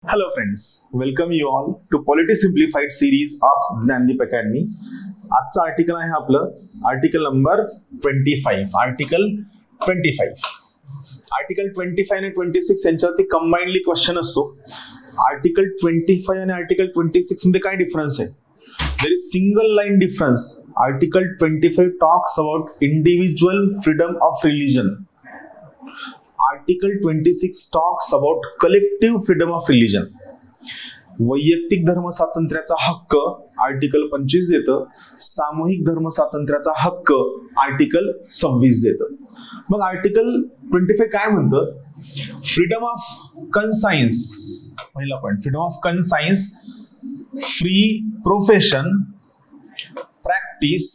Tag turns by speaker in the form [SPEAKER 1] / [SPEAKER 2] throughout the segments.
[SPEAKER 1] Hello friends, welcome you all to Polity Simplified series of Gnandeep Academy. आजचं article आहे आपलं article number 25. Article 25 आणि 26 यांच्यावरती combinedly question असतो. Article 25 आणि article 26 मध्ये काय डिफरन्स आहे? There is single line difference. Article 25 talks about individual freedom of religion. Article 26 talks about collective freedom of religion. वैयक्तिक धर्म स्वातंत्र्याचा हक्क आर्टिकल 25 देतं, सामूहिक धर्म स्वातंत्र्याचा हक्क आर्टिकल 26 देतं. मग आर्टिकल 25 काय म्हणतं? फ्रीडम ऑफ कन्सायन्स, पहिला point, freedom of conscience, free profession, practice,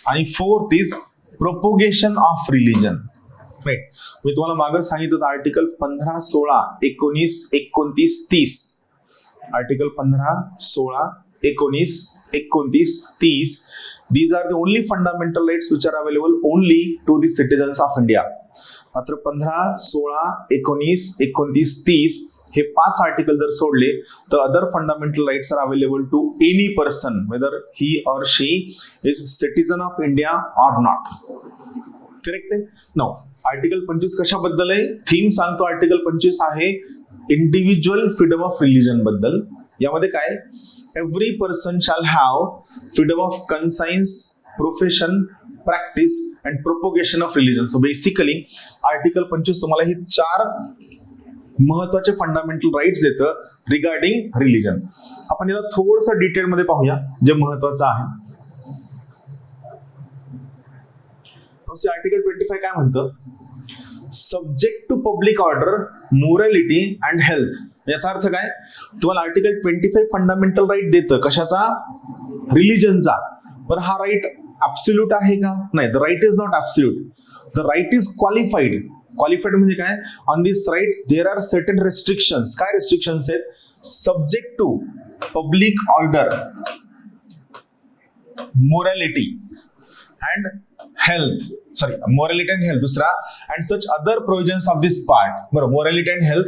[SPEAKER 1] आणि fourth is propagation of religion. Right, मी तुम्हाला मागे सांगितलं होतं article 15, 16, 19, 29, 30. Article 15, 16, 19, 29, 30. These are the only fundamental rights which are available only to the citizens of India. मात्र 15, 16, 19, 29, 30 हे 5 article जर सोडले तर other fundamental rights are available to any person whether he or she is citizen of India or not. Correct आहे? No, article 25 कशाबद्दल आहे? Theme सांगतो article 25 आहे इंडिव्हिज्युअल फ्रीडम ऑफ रिलीजन बद्दल. यामध्ये काय? Every person shall have freedom of conscience, profession, practice and propagation of religion. So basically article 25 तुम्हाला हे 4 महत्वाचे फंडामेंटल राइट्स देतं रिगार्डिंग रिलीजन. आपण याला थोडंसं डिटेलमध्ये पाहूया जे महत्वाचं आहे. आर्टिकल 25 काय म्हणतं? Subject to public order, morality and health. याचा अर्थ काय? तुम्हाला आर्टिकल 25 फंडामेंटल राईट देतं कशाचा? रिलीजनचा. पण हा राईट ऍब्सोल्यूट आहे का? नाही, the right is not absolute. The right is qualified. Qualified म्हणजे काय? On this right there are certain restrictions. काय रेस्ट्रिक्शन्स आहेत? Subject to public order, morality and health, sorry, morality and health दुसरा, and such other provisions of this part. बरोबर, morality and health.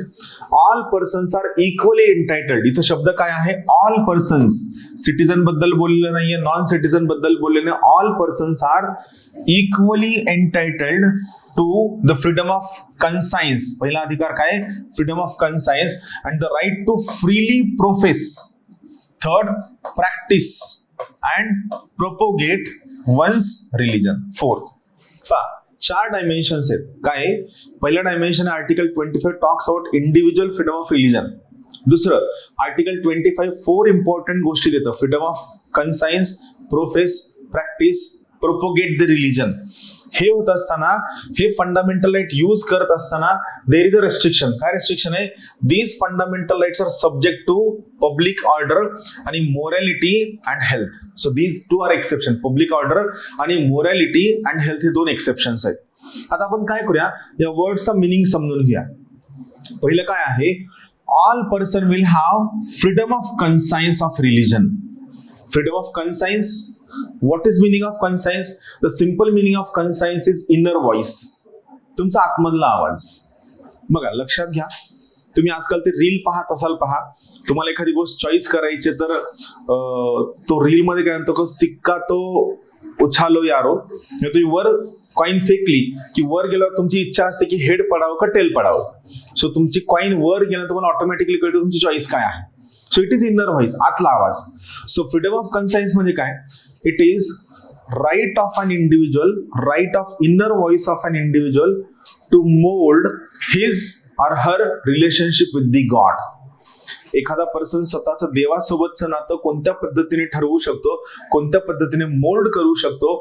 [SPEAKER 1] All persons are equally entitled. इथं शब्द काय आहे? All persons. Citizen बद्दल बोललेलं नाहीये, नॉन सिटीजन बद्दल बोललेलं नाही. All persons are equally entitled to the freedom of conscience. पहिला अधिकार काय? Freedom of conscience and the right to freely profess. Third, practice and propagate one's religion. Fourth, 4 dimensions आहेत. काय? पहिला dimension article 25 talks about individual freedom of religion. दुसरं, article 25 4 important गोष्टी देतं. Freedom of conscience, profess, practice, propagate the religion. हे होत असताना, हे फंडामेंटल राईट यूज करत असताना देर इज अ रेस्ट्रिक्शन. काय रेस्ट्रिक्शन आहे? These fundamental rights are subject to public order आणि morality and health. So these 2 are exception. Public order आणि मोरॅलिटी अँड हेल्थ हे 2 एक्सेप्शन्स आहेत. आता आपण काय करूया? या वर्डचा मिनिंग समजून घ्या. पहिलं काय आहे? All person will have freedom of conscience of religion. Freedom of conscience. What is meaning of conscience? The simple meaning of conscience is inner voice. तुमचा आतमधला आवाज. बघा, लक्षात घ्या, तुम्ही आजकाल ते रील पाहत असाल. पहा, तुम्हाला एखादी गोष्ट चॉईस करायची तर तो रील मध्ये काय म्हणतो? सिक्का तो उछालो यारो. तुम्ही वर कॉइन फेकली की वर गेल्यावर तुमची इच्छा असते की हेड पडावं का टेल पडावं. सो तुमची कॉइन वर गेल्यावर तुम्हाला ऑटोमॅटिकली कळतं तुमची चॉईस काय आहे. So it is inner voice, आतला आवाज. सो फ्रीडम ऑफ कन्सायन्स म्हणजे काय? It is right of an individual, right of inner voice of an individual to mold his or her relationship with the God. एखादा person स्वतःचं देवासोबतचं नातं कोणत्या पद्धतीने ठरवू शकतो, कोणत्या पद्धतीने मोल्ड करू शकतो,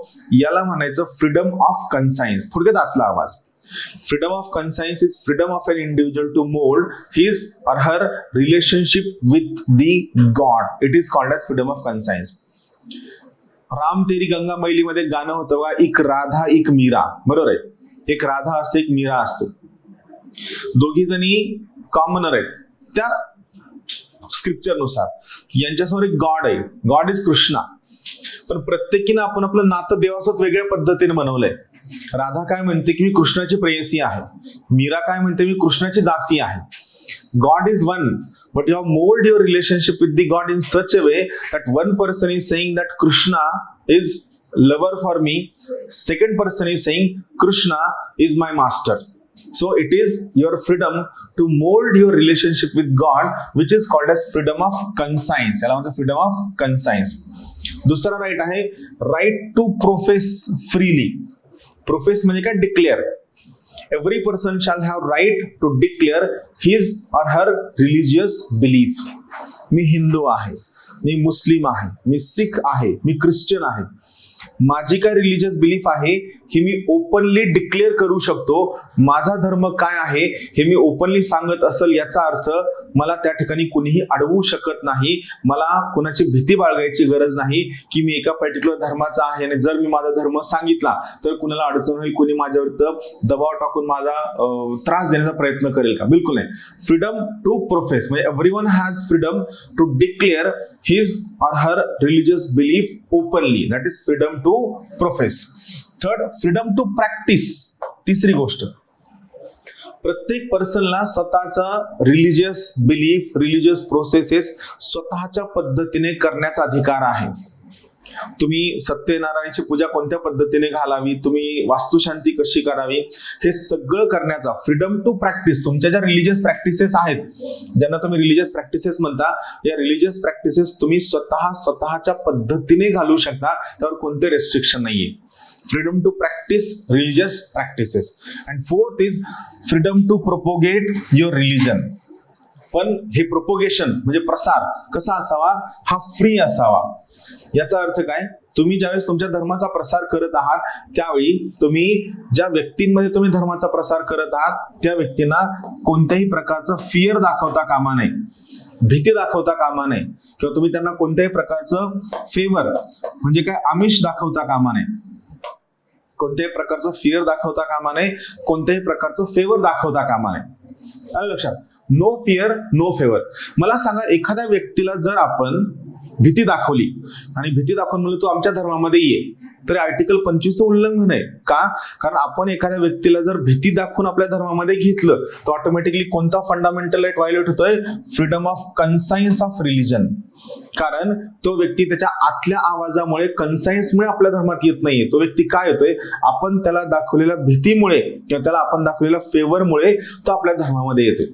[SPEAKER 1] याला म्हणायचं फ्रीडम ऑफ कन्सायन्स. थोडक्यात आतला आवाज. Freedom of conscience is freedom of an individual to mold his or her relationship with the God. It is called as freedom of conscience. Ram तेरी गंगा मैली मध्ये गाणं होतं बघा, एक राधा एक मीरा. बरोबर आहे? एक राधा असते, एक मीरा असते. दोघी जणी कॉमनर आहेत त्या स्क्रिप्चर नुसार. यांच्यासमोर एक गॉड आहे. God is Krishna. पण प्रत्येकीनं आपण आपलं नातं देवासोबत वेगळ्या पद्धतीने बनवलंय. राधा काय म्हणते की मी कृष्णाची प्रेयसी आहे. मीरा काय म्हणते? मी कृष्णाची दासी आहे. God is one but you have molded your relationship with the God in such a way that one person is saying that Krishna is lover for me, second person is saying Krishna is my master. So it is your freedom to mold your relationship with God, which is called as freedom of conscience. याला म्हणतात freedom of conscience. दुसरा right आहे right to profess freely. Profess म्हणजे काय? Declare. Every person shall have right to declare his or her religious belief. मी हिंदू आहे, मी मुस्लिम आहे, मी सिख आहे, मी ख्रिश्चन आहे. माझी काय रिलिजियस बिलीफ आहे हे मी ओपनली डिक्लेअर करू शकतो. माझा धर्म काय आहे हे मी ओपनली सांगत असेल याचा अर्थ मला त्या ठिकाणी कुणीही अडवू शकत नाही. मला कुणाची भीती बाळगायची गरज नाही की मी एका पर्टिक्युलर धर्माचा आहे आणि जर मी माझा धर्म सांगितला तर कुणाला अडचण होईल, कुणी माझ्यावर दबाव टाकून माझा त्रास देण्याचा प्रयत्न करेल का? बिलकुल नाही. फ्रीडम टू प्रोफेस म्हणजे everyone has freedom to declare his or her religious belief openly. That is freedom to profess. Third, freedom to practice. तिसरी गोष्ट, प्रत्येक पर्सनला स्वतःचा रिलिजियस बिलीफ, रिलिजियस प्रोसेसेस स्वतःच्या पद्धतीने करण्याचा अधिकार आहे. तुम्ही सत्यनारायणाची पूजा कोणत्या पद्धतीने घालावी, तुम्ही वास्तुशांती कशी करावी, हे सगळं करण्याचा फ्रीडम टू प्रॅक्टिस. तुमच्या ज्या रिलिजियस प्रॅक्टिसेस आहेत, ज्यांना तुम्ही रिलिजियस प्रॅक्टिसेस म्हणता, या रिलिजियस प्रॅक्टिसेस तुम्ही स्वतःच्या पद्धतीने घालू शकता. त्यावर कोणते रेस्ट्रिक्शन नाहीये. Freedom to practise religious practices. And fourth is freedom to propagate your religion. पण हे प्रोपोगेशन म्हणजे प्रसार कसा असावा? हा फ्री असावा. याचा अर्थ काय? तुम्ही ज्यावेळेस तुमच्या धर्माचा प्रसार करत आहात त्यावेळी तुम्ही ज्या व्यक्तींमध्ये तुम्ही धर्माचा प्रसार करत आहात त्या व्यक्तींना कोणत्याही प्रकारचं फिअर दाखवता कामा नये, भीती दाखवता कामा नये, किंवा तुम्ही त्यांना कोणत्याही प्रकारचं फेवर म्हणजे काय आमिष दाखवता कामा नये, कोणत्याही प्रकारचं फिअर दाखवता कामा नये, कोणत्याही प्रकारचं फेवर दाखवता कामा नये. आलं लक्षात? No fear no favour. मला सांगा, एखाद्या व्यक्तीला जर आपण भीती दाखवली आणि भीती दाखवून म्हणलं तू आमच्या धर्मामध्ये ये, तर आर्टिकल 25 उल्लंघन आहे. का? कारण आपण एखाद्या व्यक्तीला जर भीती दाखवून आपल्या धर्मामध्ये घेतलं तर ऑटोमॅटिकली कोणता फंडामेंटल राईट व्हायोलेट होतोय? Freedom of conscience of religion. कारण तो व्यक्ती त्याच्या आतल्या आवाजामुळे, कन्सायन्समुळे आपल्या धर्मात येत नाहीये. तो व्यक्ती काय होतोय? आपण त्याला दाखवलेल्या भीतीमुळे किंवा त्याला आपण दाखवलेल्या फेवरमुळे तो आपल्या धर्मामध्ये येतोय.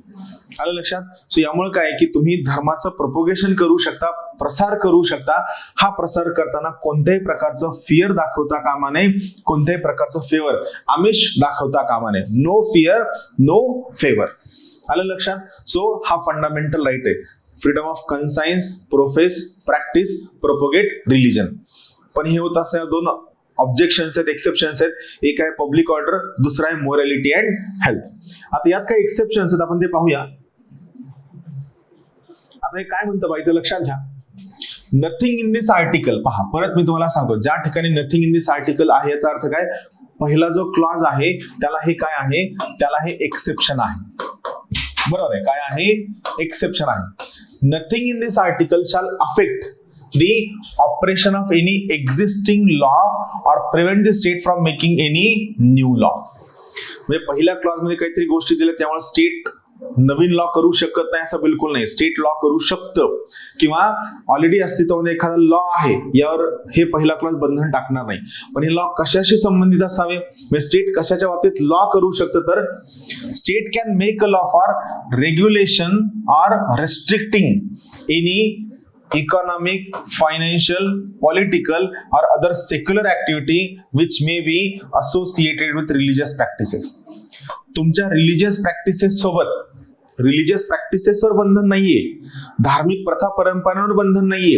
[SPEAKER 1] आलं लक्षात? सो यामुळे काय की तुम्ही धर्माचं प्रोपोगेशन करू शकता, प्रसार करू शकता. हा प्रसार करताना कोणत्याही प्रकारचं फिअर दाखवता कामा नये, कोणत्याही प्रकारचं फेवर, आमिष दाखवता कामा नये. No fear no favour. आलं लक्षात? सो हा फंडामेंटल राईट आहे. Freedom of conscience, profess, practice, propagate religion. पण हे होत असताना दोन ऑब्जेक्शन्स आहेत, एक्सेप्शन्स आहेत. एक आहे पब्लिक ऑर्डर, दुसरा आहे मोरॅलिटी अँड हेल्थ. आता यात काही एक्सेप्शन्स आहेत, आपण ते पाहूया. आता हे काय म्हणतं बाई, ते लक्षात घ्या. Nothing in this article. पहा, परत मी तुम्हाला सांगतो, ज्या ठिकाणी नथिंग इन दिस आर्टिकल आहे याचा अर्थ काय? पहिला जो क्लॉज आहे त्याला हे काय आहे? त्याला हे एक्सेप्शन आहे. बरोबर आहे? काय आहे? एक्सेप्शन आहे. Nothing in this article shall affect the operation of any existing law or prevent the state from making any new law. म्हणजे पहिल्या क्लॉज मध्ये काहीतरी गोष्टी दिल्या त्यामुळे स्टेट नवीन लॉ करू शकत नाही असं बिलकुल नाही. स्टेट लॉ करू शकतं किंवा ऑलरेडी अस्तित्वामध्ये एखादा लॉ आहे यावर हे पहिला क्लॉज बंधन टाकणार नाही. पण हे लॉ कशाशी संबंधित असावे? म्हणजे स्टेट कशाच्या बाबतीत लॉ करू शकतं? तर state can make a law for regulation or restricting any economic, financial, political or other secular activity which may be associated with religious practices. तुमच्या रिलिजियस प्रॅक्टिसेस सोबत, रिलिजियस प्रॅक्टिसेसवर बंधन नाहीये, धार्मिक प्रथा परंपरांवर बंधन नाहीये,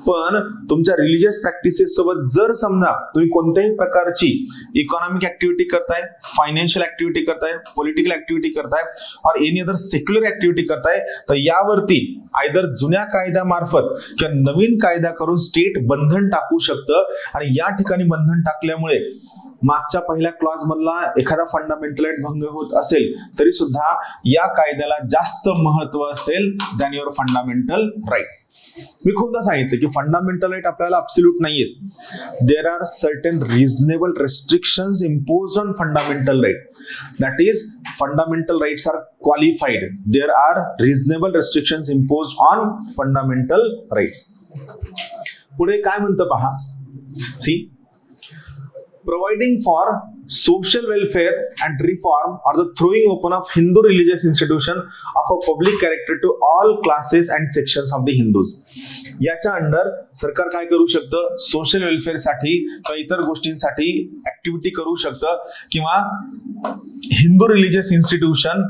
[SPEAKER 1] पण तुमच्या रिलिजियस प्रॅक्टिसेस सोबत जर समजा तुम्ही कोणत्याही प्रकारची इकॉनॉमिक ऍक्टिव्हिटी करताय, फायनान्शियल ऍक्टिव्हिटी करताय, पॉलिटिकल ऍक्टिव्हिटी करताय और एनी अदर सेक्युलर ऍक्टिव्हिटी करताय, तर यावरती आयदर जुन्या कायद्यामार्फत किंवा नवीन कायदा करून स्टेट बंधन टाकू शकतं. आणि या ठिकाणी बंधन टाकल्यामुळे मागच्या पहिल्या क्लॉज मधला एखादा फंडामेंटल राईट भंग होत असेल तरी सुद्धा या कायद्याला जास्त महत्व असेल दॅन युअर फंडामेंटल राईट. मी खूपदा सांगितलं की फंडामेंटल राईट आपल्याला अब्सोल्यूट नाहीयेत. There are certain reasonable restrictions impose on fundamental right. That is fundamental rights are qualified. There are reasonable restrictions impose on fundamental rights. पुढे काय म्हणतं पहा. See, providing for social welfare and reform or the throwing open of Hindu religious institution of a public character to all classes and sections of the Hindus. याच्या under सरकार काय करू शकतं, social welfare साठी किंवा इतर गोष्टींसाठी ऍक्टिव्हिटी करू शकतं, किंवा हिंदू रिलीजियस इन्स्टिट्यूशन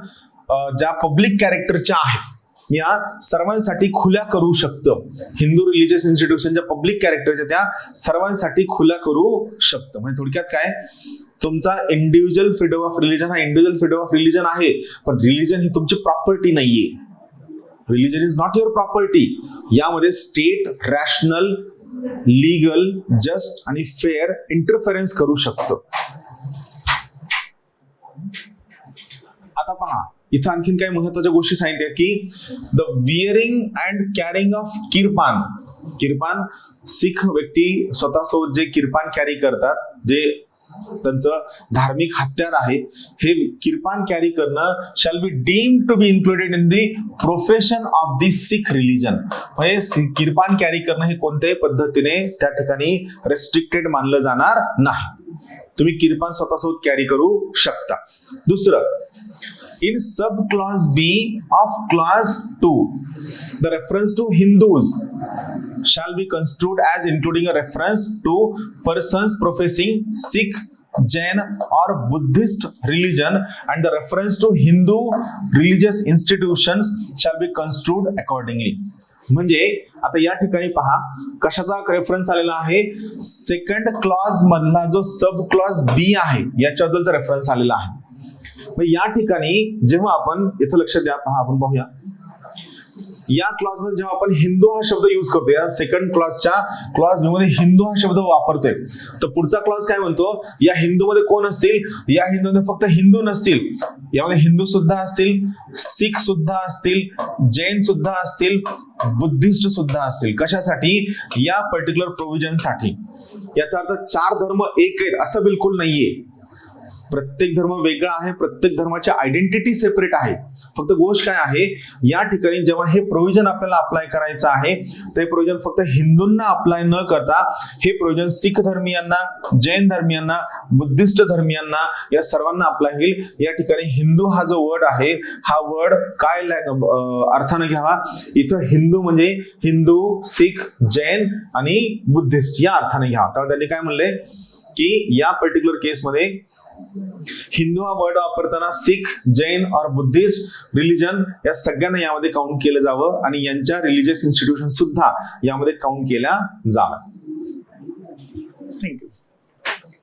[SPEAKER 1] ज्या पब्लिक कॅरेक्टरच्या आहेत या सर्वांसाठी खुल्या करू शकतं. हिंदू रिलीजियस इन्स्टिट्यूशन ज्या पब्लिक कॅरेक्टरच्या त्या सर्वांसाठी खुल्या करू शकतं. म्हणजे थोडक्यात काय, तुमचा इंडिव्हिज्युअल फ्रीडम ऑफ रिलीजन हा इंडिव्हिज्युअल फ्रीडम ऑफ रिलीजन आहे, पण रिलीजन ही तुमची प्रॉपर्टी नाहीये. Religion is not your property. यामध्ये स्टेट रॅशनल, लीगल, जस्ट आणि फेअर इंटरफेरन्स करू शकतं. आता पहा, इथं आणखीन काही महत्वाच्या गोष्टी सांगितल्या की the wearing and carrying of kirpan. Kirpan Sikh व्यक्ती स्वतःसोबत जे किरपान कॅरी करतात, जे त्यांचं धार्मिक हत्यार आहे, हे किरपान कॅरी करणं shall be deemed to be included in the profession of the Sikh religion. म्हणजे किरपान कॅरी करणं हे कोणत्याही पद्धतीने त्या ठिकाणी रेस्ट्रिक्टेड मानलं जाणार नाही. तुम्ही किरपान स्वतःसोबत कॅरी करू शकता. दुसरं, in subclause B of clause 2, the reference to Hindus shall be construed as including a reference to persons professing Sikh, Jain or Buddhist religion, and the reference to Hindu religious institutions shall be construed accordingly. म्हणजे आता या ठिकाणी पहा कशाचा reference आलेला आहे, second clause मधला जो सब क्लॉज बी आहे याच्याबद्दलचा रेफरन्स आलेला आहे. या ठिकाणी जेव्हा आपण इथं लक्ष द्या, पहा आपण पाहूया, या क्लॉज मध्ये जेव्हा आपण हिंदू हा शब्द युज करतो, या सेकंड क्लॉजच्या क्लॉज बी मध्ये हिंदू हा शब्द वापरतोय, तर पुढचा क्लॉज काय म्हणतो, या हिंदू मध्ये कोण असतील, या हिंदू मध्ये फक्त हिंदू नसतील, यामध्ये हिंदू सुद्धा असतील, सिख सुद्धा असतील, जैन सुद्धा असतील, बुद्धिस्ट सुद्धा असतील. कशासाठी, या पर्टिक्युलर प्रोव्हिजन साठी. याचा अर्थ चार धर्म एक आहेत असं बिलकुल नाहीये. प्रत्येक धर्म वेगळा आहे, प्रत्येक धर्माची आयडेंटिटी सेपरेट आहे. फक्त गोष्ट काय आहे, या ठिकाणी जेव्हा हे प्रोव्हिजन आपल्याला अप्लाय करायचं आहे, ते प्रोव्हिजन फक्त हिंदूंना अप्लाय न करता हे प्रोव्हिजन सिख धर्मियांना, जैन धर्मियांना, बुद्धिस्ट धर्मियांना या सर्वांना अप्लाय होईल. या ठिकाणी हिंदू हा जो वर्ड आहे, हा वर्ड काय अर्थाने घ्यावा, इथं हिंदू म्हणजे हिंदू, सिख, जैन आणि बुद्धिस्ट या अर्थाने घ्यावा. तर त्यांनी काय म्हणले की या पर्टिक्युलर केसमध्ये हिंदू हा वर्ड वापरताना सिख, जैन और बुद्धिस्ट रिलीजन या सगळ्यांना यामध्ये काउंट केलं जावं आणि यांच्या रिलीजियस इन्स्टिट्यूशन सुद्धा यामध्ये काउंट केल्या जावं. थँक्यू.